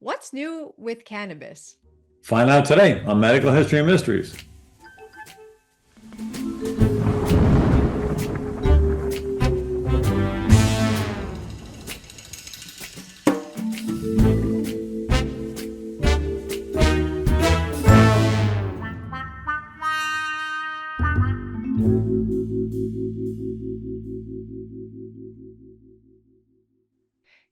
What's new with cannabis? Find out today on Medical History and Mysteries.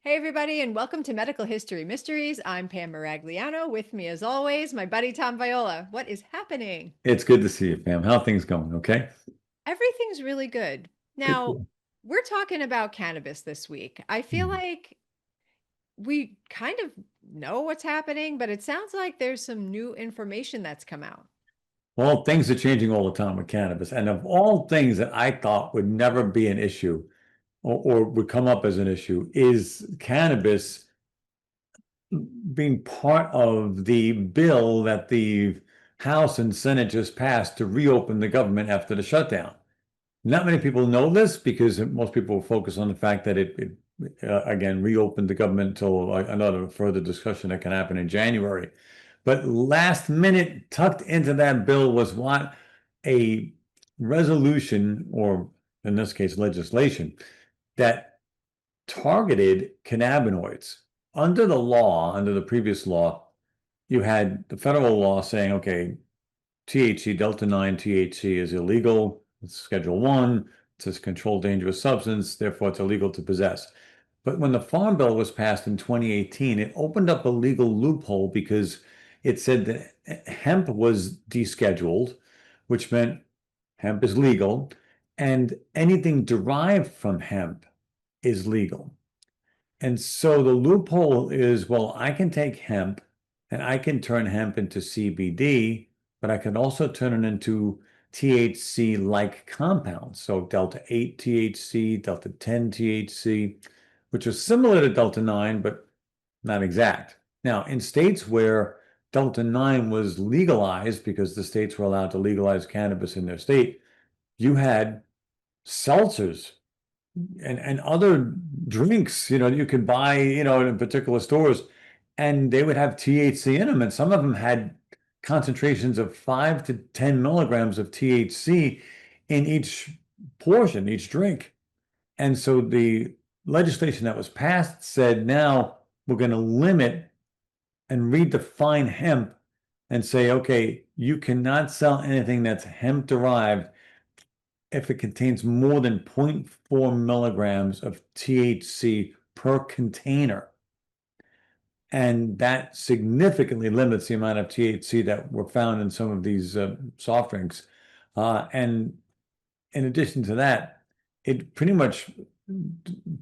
Hey, everybody, and welcome to Medical History Mysteries. I'm Pam Maragliano. With me, as always, my buddy Tom Viola. What is happening? It's good to see you, Pam. How are things going? Okay. Everything's really good. Good. Now, we're talking about cannabis this week. I feel Mhm. like we kind of know what's happening, but it sounds like there's some new information that's come out. Well, things are changing all the time with cannabis. And of all things that I thought would never be an issue or would come up as an issue is cannabis being part of the bill that the House and Senate just passed to reopen the government after the shutdown. Not many people know this because most people focus on the fact that it again reopened the government until another further discussion that can happen in January. But last minute, tucked into that bill was what a resolution, or in this case, legislation, that targeted cannabinoids. Under the law, under the previous law, you had the federal law saying, okay, THC, Delta 9 THC is illegal. It's Schedule 1. It's a controlled dangerous substance. Therefore, it's illegal to possess. But when the Farm Bill was passed in 2018, it opened up a legal loophole because it said that hemp was descheduled, which meant hemp is legal, and anything derived from hemp is legal. And so the loophole is, well, I can take hemp and I can turn hemp into CBD, but I can also turn it into THC-like compounds. So Delta 8 THC, Delta 10 THC, which are similar to Delta 9, but not exact. Now, in states where Delta 9 was legalized because the states were allowed to legalize cannabis in their state, you had seltzers and other drinks, you could buy, in particular stores, and they would have THC in them, and some of them had concentrations of 5 to 10 milligrams of THC in each portion, each drink. And so the legislation that was passed said now we're going to limit and redefine hemp and say, okay, you cannot sell anything that's hemp derived if it contains more than 0.4 milligrams of THC per container. And that significantly limits the amount of THC that were found in some of these soft drinks. And in addition to that, it pretty much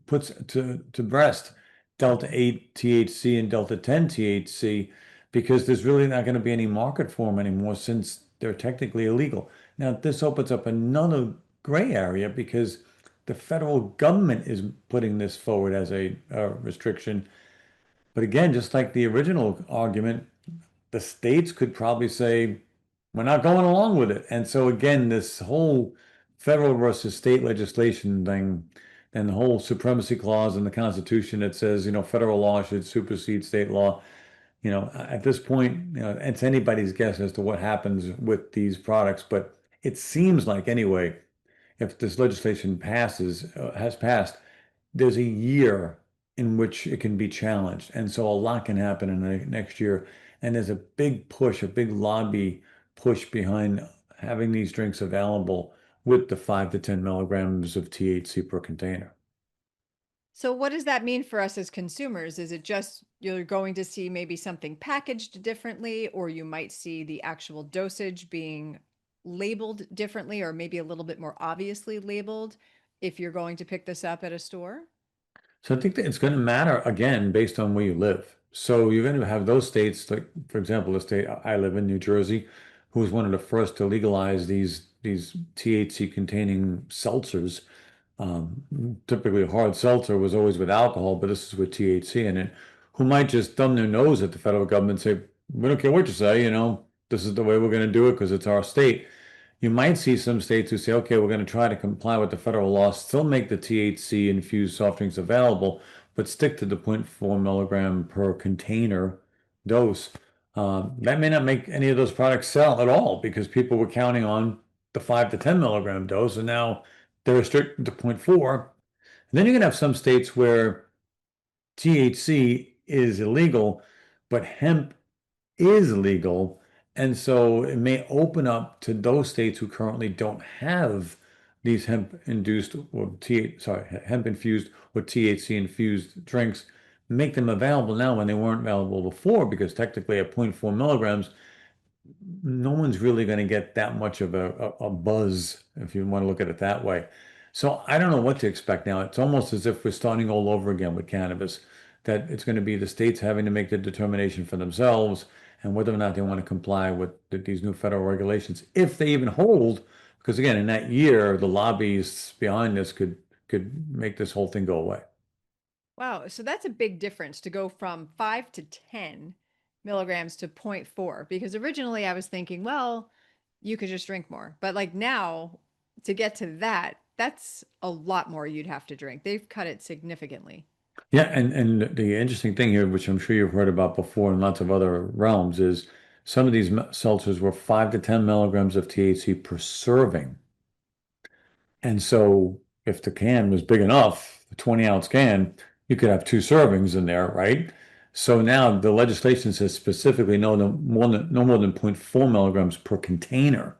puts to rest Delta 8 THC and Delta 10 THC because there's really not going to be any market for them anymore since they're technically illegal. Now, this opens up another gray area because the federal government is putting this forward as a restriction. But again, just like the original argument, the states could probably say, we're not going along with it. And so again, this whole federal versus state legislation thing and the whole supremacy clause in the Constitution that says, federal law should supersede state law. At this point, it's anybody's guess as to what happens with these products. But it seems like anyway, if this legislation has passed, there's a year in which it can be challenged. And so a lot can happen in the next year. And there's a big push, a big lobby push behind having these drinks available with the 5 to 10 milligrams of THC per container. So, what does that mean for us as consumers? Is it just you're going to see maybe something packaged differently, or you might see the actual dosage being labeled differently, or maybe a little bit more obviously labeled if you're going to pick this up at a store? So I think that it's going to matter again based on where you live. So you're going to have those states, like for example, the state I live in, New Jersey, who was one of the first to legalize these THC containing seltzers. Typically, a hard seltzer was always with alcohol, but this is with THC in it. Who might just thumb their nose at the federal government and say, "We don't care what you say, this is the way we're going to do it because it's our state." You might see some states who say, okay, we're going to try to comply with the federal law, still make the THC infused soft drinks available, but stick to the zero point 0.4 milligram per container dose. That may not make any of those products sell at all because people were counting on the 5 to 10 milligram dose, and now they're restricted to zero point 0.4. And then you're going to have some states where THC is illegal, but hemp is legal. And so it may open up to those states who currently don't have these hemp-induced or hemp-infused or THC-infused drinks, make them available now when they weren't available before, because technically at zero point 0.4 milligrams, no one's really going to get that much of a buzz, if you want to look at it that way. So I don't know what to expect now. It's almost as if we're starting all over again with cannabis, that it's going to be the states having to make the determination for themselves and whether or not they want to comply with these new federal regulations, if they even hold. Because again, in that year, the lobbyists behind this could make this whole thing go away. Wow. So that's a big difference to go from 5 to 10 milligrams to zero point 0.4. Because originally I was thinking, well, you could just drink more. But like now, to get to that, that's a lot more you'd have to drink. They've cut it significantly. Yeah, and the interesting thing here, which I'm sure you've heard about before in lots of other realms, is some of these seltzers were 5 to 10 milligrams of THC per serving. And so if the can was big enough, the 20-ounce can, you could have two servings in there, right? So now the legislation says specifically no more than zero point 0.4 milligrams per container.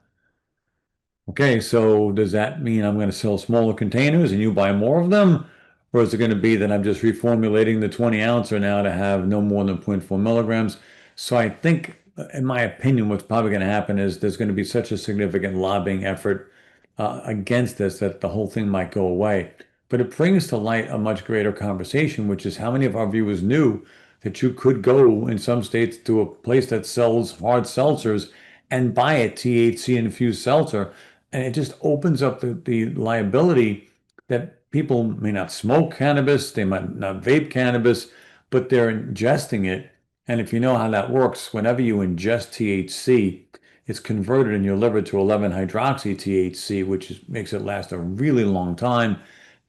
Okay, so does that mean I'm going to sell smaller containers and you buy more of them? Or is it going to be that I'm just reformulating the 20 ouncer now to have no more than zero point 0.4 milligrams? So I think, in my opinion, what's probably going to happen is there's going to be such a significant lobbying effort against this that the whole thing might go away. But it brings to light a much greater conversation, which is how many of our viewers knew that you could go in some states to a place that sells hard seltzers and buy a THC infused seltzer, and it just opens up the liability that people may not smoke cannabis, they might not vape cannabis, but they're ingesting it. And if you know how that works, whenever you ingest THC, it's converted in your liver to 11-hydroxy THC, which makes it last a really long time.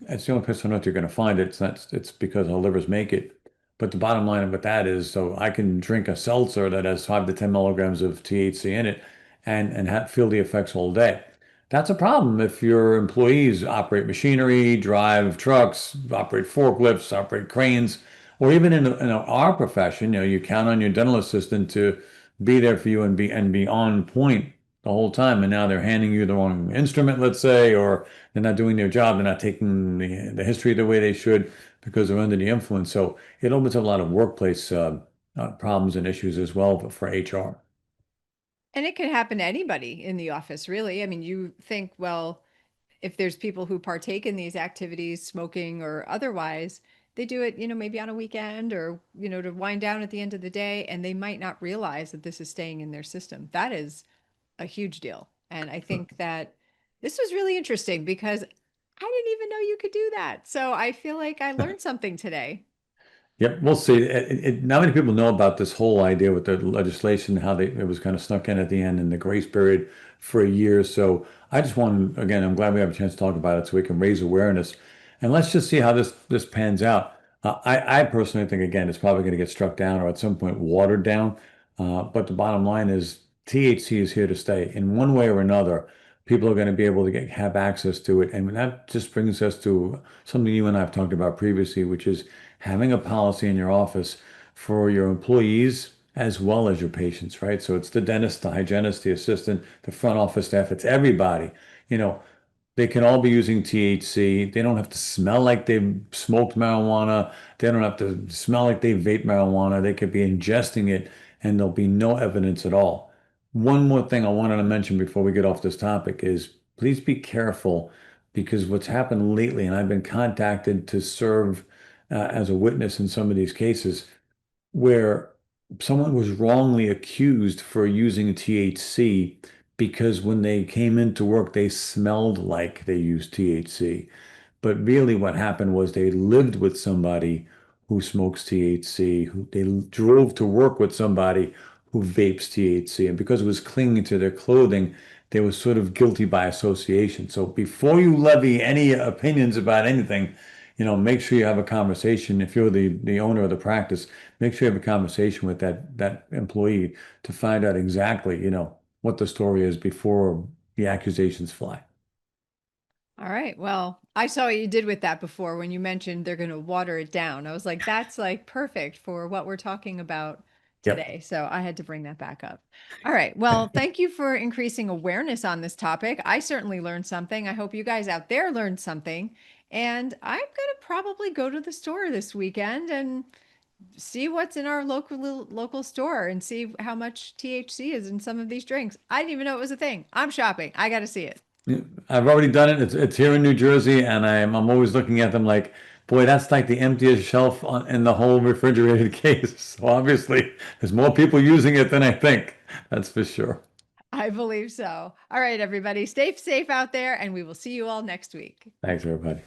It's the only place on earth you're going to find it. It's because our livers make it. But the bottom line of that is, so I can drink a seltzer that has 5 to 10 milligrams of THC in it and feel the effects all day. That's a problem if your employees operate machinery, drive trucks, operate forklifts, operate cranes, or even in our profession, you count on your dental assistant to be there for you and be on point the whole time. And now they're handing you the wrong instrument, let's say, or they're not doing their job. They're not taking the history the way they should because they're under the influence. So it opens up a lot of workplace problems and issues as well for HR. And it can happen to anybody in the office, really. I mean, you think, well, if there's people who partake in these activities, smoking or otherwise, they do it, maybe on a weekend or, to wind down at the end of the day, and they might not realize that this is staying in their system. That is a huge deal. And I think that this was really interesting because I didn't even know you could do that. So I feel like I learned something today. Yep, we'll see. Not many people know about this whole idea with the legislation, how it was kind of snuck in at the end in the grace period for a year. So I just want, again, I'm glad we have a chance to talk about it so we can raise awareness. And let's just see how this pans out. I personally think, again, it's probably going to get struck down or at some point watered down. But the bottom line is THC is here to stay. In one way or another, people are going to be able to have access to it. And that just brings us to something you and I have talked about previously, which is having a policy in your office for your employees as well as your patients, right? So it's the dentist, the hygienist, the assistant, the front office staff, it's everybody. You know, they can all be using THC. They don't have to smell like they've smoked marijuana. They don't have to smell like they vape marijuana. They could be ingesting it and there'll be no evidence at all. One more thing I wanted to mention before we get off this topic is please be careful because what's happened lately, and I've been contacted to serve as a witness in some of these cases where someone was wrongly accused for using THC because when they came into work, they smelled like they used THC. But really, what happened was they lived with somebody who smokes THC, who they drove to work with somebody who vapes THC. And because it was clinging to their clothing, they were sort of guilty by association. So before you levy any opinions about anything, make sure you have a conversation. If you're the owner of the practice, make sure you have a conversation with that employee to find out exactly, what the story is before the accusations fly. All right. Well, I saw what you did with that before when you mentioned they're going to water it down. I was like, that's like perfect for what we're talking about Yep. today. So I had to bring that back up. All right. Well, thank you for increasing awareness on this topic. I certainly learned something. I hope you guys out there learned something. And I'm going to probably go to the store this weekend and see what's in our local store and see how much THC is in some of these drinks. I didn't even know it was a thing. I'm shopping. I got to see it. Yeah, I've already done it. It's here in New Jersey, and I'm always looking at them like, boy, that's like the emptiest shelf in the whole refrigerated case. So obviously, there's more people using it than I think. That's for sure. I believe so. All right, everybody, stay safe out there, and we will see you all next week. Thanks, everybody.